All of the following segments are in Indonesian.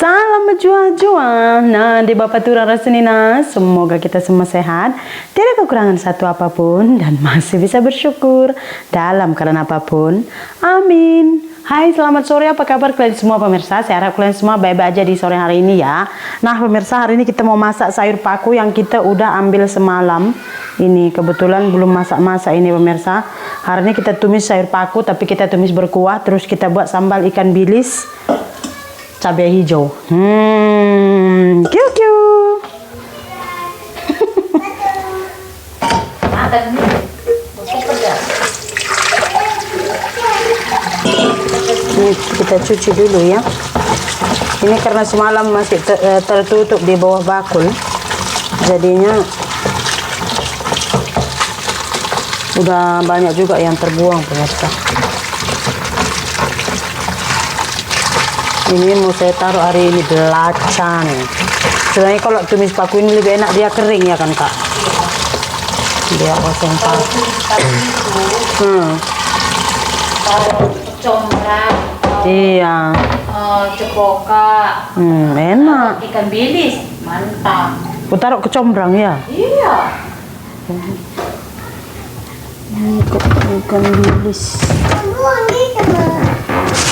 Salam berjuang-juang. Nah, di Bapak Turang Rasenina, semoga kita semua sehat, tidak kekurangan satu apapun, dan masih bisa bersyukur dalam keadaan apapun. Amin. Hai, selamat sore, apa kabar kalian semua pemirsa? Saya harap kalian semua baik-baik aja di sore hari ini ya. Nah pemirsa, hari ini kita mau masak sayur paku yang kita udah ambil semalam. Ini kebetulan belum masak-masak ini pemirsa. Hari ini kita tumis sayur paku, tapi kita tumis berkuah, terus kita buat sambal ikan bilis cabai hijau. Kiu. Ini kita cuci dulu ya. Ini karena semalam masih tertutup di bawah bakul, jadinya udah banyak juga yang terbuang pemirsa. Ini mau saya taruh hari ini belacan. Sebenarnya kalau tumis paku ini lebih enak dia kering ya kan kak? Dia kosong paku. Combrang. Iya. Cepoka. Enak. Ikan bilis, mantap. Aku taruh kecombrang ya. Iya. Ikan bilis.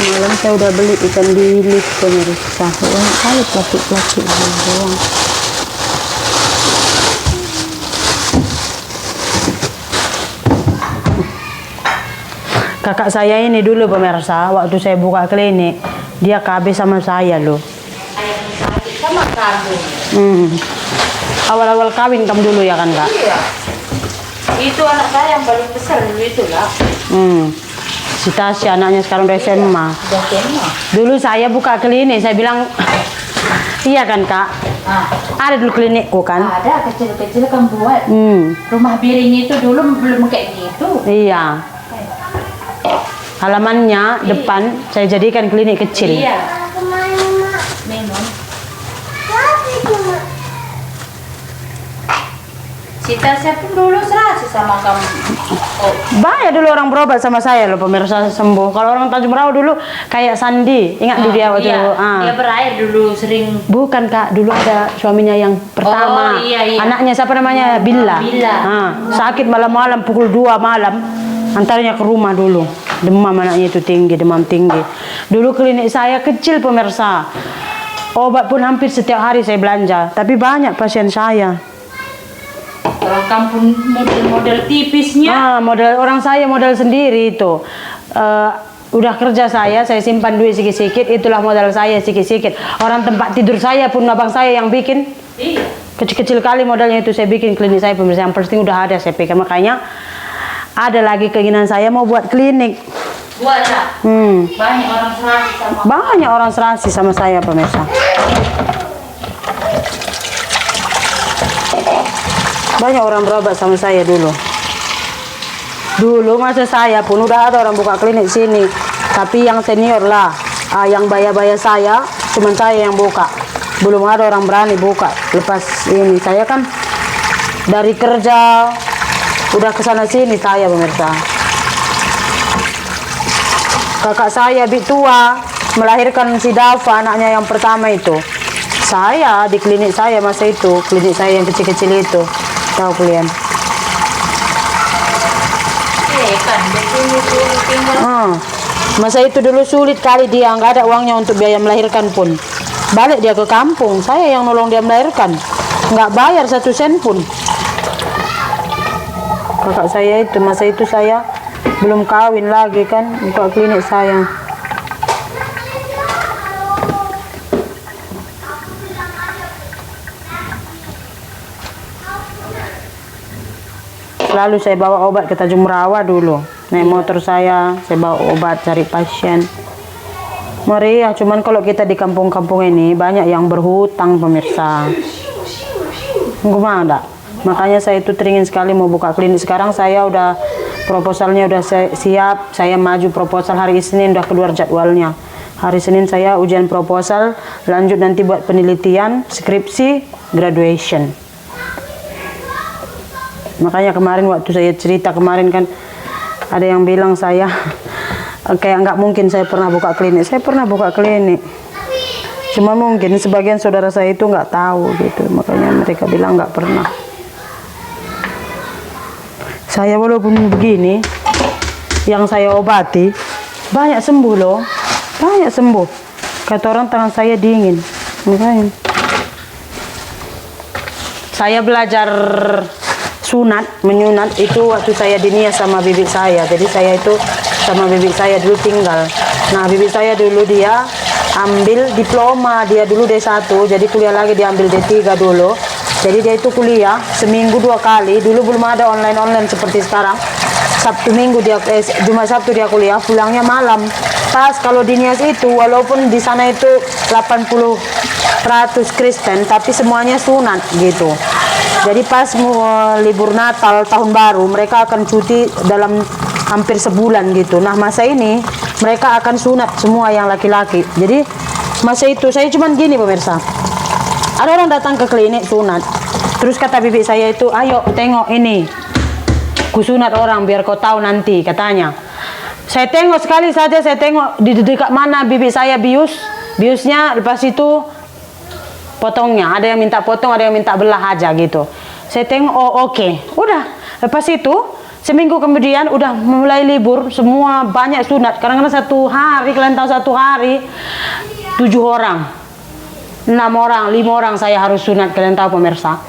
Malam saya udah beli ikan bilis pemirsa. Banyak kali plastik-plastik doang. Kakak saya ini dulu pemirsa, waktu saya buka klinik, dia KB sama saya loh. Ayam sakit sama karbon. Awal-awal kawin kamu dulu ya kan kak? Iya. Itu anak saya yang paling besar dulu itu lah. Si Tasya anaknya sekarang udah SMA. Udah SMA. Dulu saya buka klinik, saya bilang, iya kan kak? Ada dulu klinikku kan? Ada kecil-kecil kan buat. Rumah piring itu dulu belum kayak gitu. Iya. Halamannya depan saya jadikan klinik kecil. Iya. Memang. Si Tasya pun dulu serasi sama kamu. Banyak dulu orang berobat sama saya loh pemirsa sembuh. Kalau orang Tanjung Rawa dulu kayak Sandi, ingat dulu dia waktu iya. Dia berair dulu sering. Bukan kak, dulu ada suaminya yang pertama. Iya. Anaknya siapa namanya? Billa. Sakit malam-malam pukul 2 malam, antaranya ke rumah dulu. Demam anaknya itu tinggi, demam tinggi. Dulu klinik saya kecil pemirsa. Obat pun hampir setiap hari saya belanja, tapi banyak pasien saya. Orang kampung model-model tipisnya. Model orang saya model sendiri itu. Udah kerja saya simpan duit sikit-sikit, itulah modal saya sikit-sikit. Orang tempat tidur saya pun abang saya yang bikin. Iya. Kecil-kecil kali modalnya itu saya bikin klinik saya pemirsa. Yang penting udah ada saya pikir, makanya ada lagi keinginan saya mau buat klinik. Buatlah. Banyak orang serasi sama. Banyak orang serasi sama saya pemirsa. Banyak orang berobat sama saya dulu. Dulu masa saya pun udah ada orang buka klinik sini. Tapi yang senior lah. Yang bayar-bayar saya, cuman saya yang buka. Belum ada orang berani buka. Lepas ini saya kan dari kerja udah kesana sini saya pemirsa. Kakak saya lebih tua melahirkan si Dava anaknya yang pertama itu. Saya di klinik saya masa itu, klinik saya yang kecil-kecil itu. Tahu kalian? Masa itu dulu sulit kali dia, nggak ada uangnya untuk biaya melahirkan pun. Balik dia ke kampung, saya yang nolong dia melahirkan. Nggak bayar 1 sen pun. Kakak saya itu, masa itu saya belum kawin lagi kan, buka klinik saya. Lalu saya bawa obat ke Tanjung Rawa dulu. Naik motor saya bawa obat cari pasien. Meriah, cuman kalau kita di kampung-kampung ini banyak yang berhutang pemirsa. Gimana? Makanya saya itu teringin sekali mau buka klinik. Sekarang saya udah proposalnya udah siap. Saya maju proposal hari Senin udah keluar jadwalnya. Hari Senin saya ujian proposal, lanjut nanti buat penelitian, skripsi, graduation. Makanya kemarin waktu saya cerita kemarin kan ada yang bilang saya kayak nggak mungkin saya pernah buka klinik. Saya pernah buka klinik. Cuma mungkin sebagian saudara saya itu nggak tahu gitu, makanya mereka bilang nggak pernah. Saya walaupun begini, yang saya obati banyak sembuh loh, banyak sembuh. Kata orang tangan saya dingin, makanya. Saya belajar sunat, menyunat itu waktu saya dinias sama bibi saya. Jadi saya itu sama bibi saya dulu tinggal. Nah, bibi saya dulu dia ambil diploma, dia dulu D1, jadi kuliah lagi dia ambil D3 dulu. Jadi dia itu kuliah seminggu 2 kali. Dulu belum ada online seperti sekarang. Sabtu Minggu dia Jumat Sabtu dia kuliah, pulangnya malam. Pas kalau di Nias itu walaupun di sana itu 80% Kristen, tapi semuanya sunat gitu. Jadi pas libur Natal tahun baru mereka akan cuti dalam hampir sebulan gitu. Nah, masa ini mereka akan sunat semua yang laki-laki. Jadi masa itu saya cuman gini pemirsa. Ada orang datang ke klinik sunat. Terus kata bibi saya itu, "Ayo tengok ini. Kusunat orang biar kau tahu nanti," katanya. Saya tengok sekali saja, saya tengok di dekat mana bibi saya biusnya, lepas itu potongnya. Ada yang minta potong, ada yang minta belah aja gitu. Saya tengok, oh oke. Udah, lepas itu seminggu kemudian udah mulai libur, semua banyak sunat. Kadang-kadang 1 hari, kalian tahu 1 hari 7 orang, 6 orang, 5 orang saya harus sunat, kalian tahu pemirsa.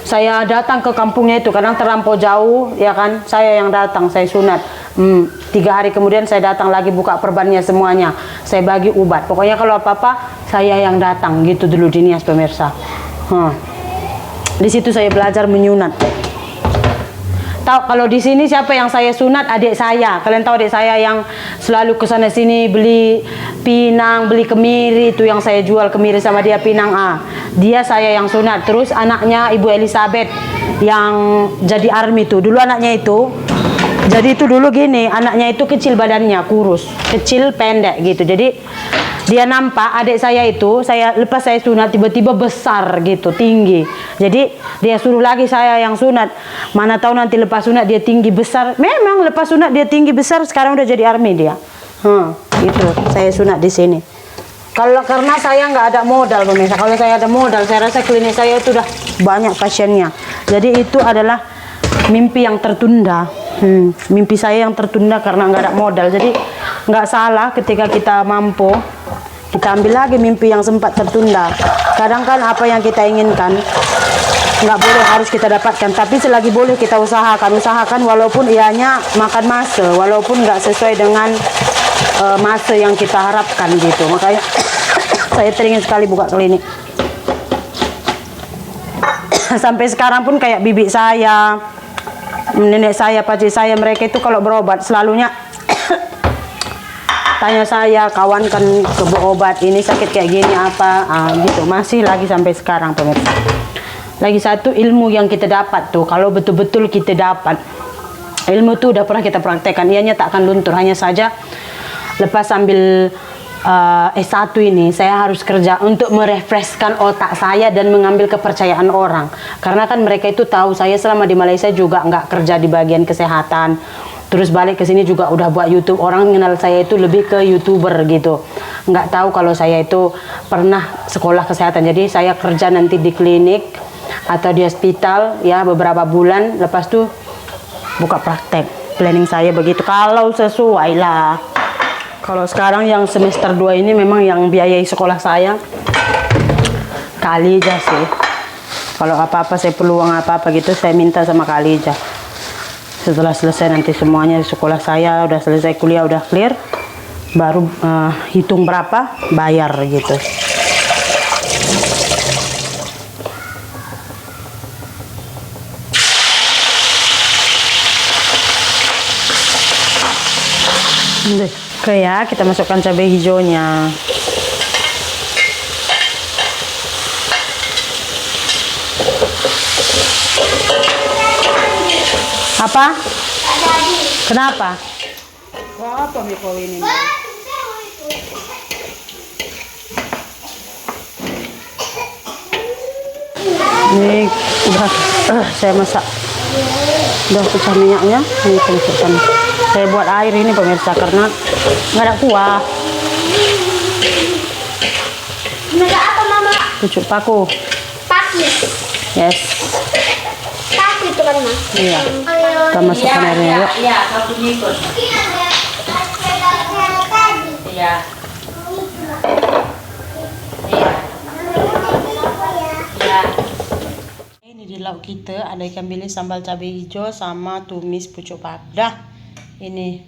Saya datang ke kampungnya itu, kadang terlampau jauh, ya kan, saya yang datang, saya sunat. 3 hari kemudian saya datang lagi buka perbannya semuanya, saya bagi obat. Pokoknya kalau apa-apa saya yang datang gitu dulu di Nias pemirsa. Di situ saya belajar menyunat. Tahu kalau di sini siapa yang saya sunat? Adik saya. Kalian tahu adik saya yang selalu ke sana sini beli pinang, beli kemiri, itu yang saya jual kemiri sama dia pinang Dia saya yang sunat. Terus anaknya Ibu Elizabeth yang jadi army tuh. Dulu anaknya itu jadi itu dulu gini, anaknya itu kecil badannya, kurus, kecil pendek gitu. Jadi dia nampak adik saya itu, lepas saya sunat tiba-tiba besar gitu, tinggi. Jadi dia suruh lagi saya yang sunat. Mana tahu nanti lepas sunat dia tinggi besar. Memang lepas sunat dia tinggi besar, sekarang udah jadi army dia. Itu saya sunat di sini. Karena saya nggak ada modal pemirsa. Kalau saya ada modal, saya rasa klinik saya itu udah banyak pasiennya. Jadi itu adalah mimpi yang tertunda. Mimpi saya yang tertunda karena nggak ada modal. Jadi nggak salah ketika kita mampu, kita ambil lagi mimpi yang sempat tertunda. Kadang kan apa yang kita inginkan nggak boleh harus kita dapatkan, tapi selagi boleh kita usahakan walaupun ianya makan masa, walaupun nggak sesuai dengan masa yang kita harapkan gitu. Makanya saya teringin sekali buka klinik. Sampai sekarang pun kayak bibi saya, nenek saya, pakcik saya, mereka itu kalau berobat selalunya tanya saya, kawan kan ke berobat ini sakit kayak gini apa, gitu. Masih lagi sampai sekarang pemirsa. Lagi satu ilmu yang kita dapat tuh, kalau betul-betul kita dapat ilmu tuh udah pernah kita praktekkan, ianya tak akan luntur. Hanya saja lepas ambil S1 ini saya harus kerja untuk merefreshkan otak saya dan mengambil kepercayaan orang. Karena kan mereka itu tahu saya selama di Malaysia juga nggak kerja di bagian kesehatan. Terus balik ke sini juga udah buat YouTube. Orang mengenal saya itu lebih ke YouTuber gitu. Nggak tahu kalau saya itu pernah sekolah kesehatan. Jadi saya kerja nanti di klinik atau di hospital ya beberapa bulan. Lepas tuh buka praktek. Planning saya begitu. Kalau sesuai lah. Kalau sekarang yang semester 2 ini memang yang biayai sekolah saya Khalijah sih. Kalau apa-apa saya perlu uang apa-apa gitu saya minta sama Khalijah. Setelah selesai nanti semuanya di sekolah saya udah selesai kuliah udah clear, baru hitung berapa bayar gitu. Oke ya, kita masukkan cabai hijaunya. Apa? Kenapa? Wah, apa mikro ini? Ini udah saya masak. Udah pecah minyaknya. Ini saya masukkan. Saya buat air ini pemirsa karena nggak ada kuah. pucuk paku. Paki. Yes. Paki itu kan mas. Iya. Kita masukkan airnya yuk. Iya, kamu ikut. Iya. Iya. Iya. Ini di lauk kita ada ikan bilis sambal cabai hijau sama tumis pucuk paku. Dah. Ini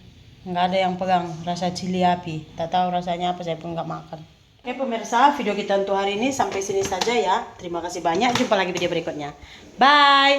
nggak ada yang pegang rasa cili api. Tak tahu rasanya apa, saya pun nggak makan. Oke pemirsa, video kita untuk hari ini sampai sini saja ya. Terima kasih banyak. Jumpa lagi video berikutnya. Bye.